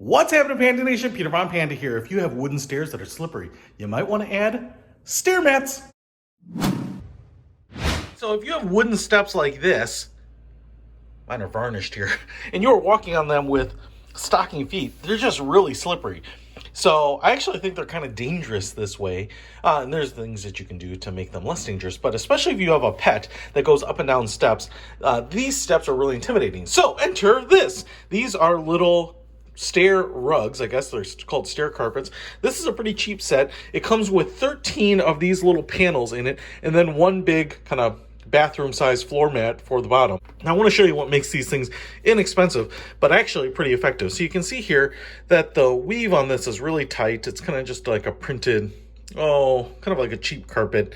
What's happening, Panda Nation? Peter Von Panda here. If you have wooden stairs that are slippery, you might want to add stair mats. So if you have wooden steps like this, mine are varnished here, and you're walking on them with stocking feet, they're just really slippery. So I actually think they're kind of dangerous this way. And there's things that you can do to make them less dangerous, but especially if you have a pet that goes up and down steps, these steps are really intimidating. So enter this. These are little stair rugs. I guess they're called stair carpets. This is a pretty cheap set. It comes with 13 of these little panels in it, and then one big kind of bathroom size floor mat for the bottom. Now I want to show you what makes these things inexpensive, but actually pretty effective. So you can see here that the weave on this is really tight. It's kind of just like a printed, kind of like a cheap carpet.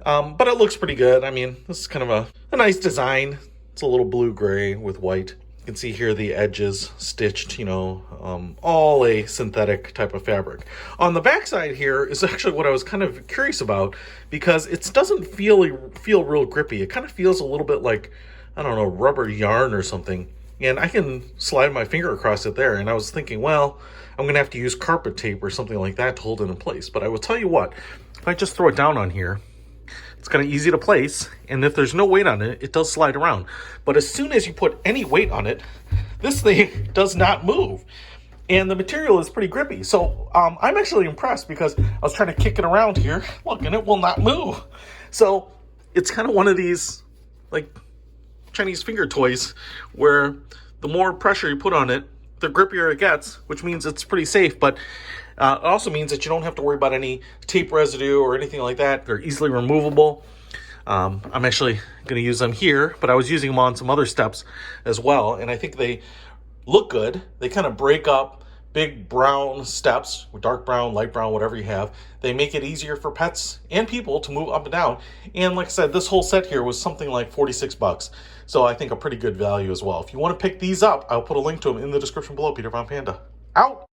But it looks pretty good. I mean, this is kind of a nice design. It's a little blue-gray with white. You can see here the edges stitched, all a synthetic type of fabric. On the back side here is actually what I was kind of curious about, because it doesn't feel real grippy. It kind of feels a little bit like, I don't know, rubber yarn or something. And I can slide my finger across it there. And I was thinking, well, I'm going to have to use carpet tape or something like that to hold it in place. But I will tell you what, if I just throw it down on here, it's kind of easy to place, and if there's no weight on it, it does slide around. But as soon as you put any weight on it, this thing does not move. And the material is pretty grippy. So I'm actually impressed, because I was trying to kick it around here, look, and it will not move. So it's kind of one of these like Chinese finger toys where the more pressure you put on it, the grippier it gets, which means it's pretty safe. But it also means that you don't have to worry about any tape residue or anything like that. They're easily removable. I'm actually going to use them here, but I was using them on some other steps as well, and I think they look good. They kind of break up big brown steps, dark brown, light brown, whatever you have. They make it easier for pets and people to move up and down. And like I said, this whole set here was something like 46 bucks. So I think a pretty good value as well. If you want to pick these up, I'll put a link to them in the description below. Peter Von Panda, out.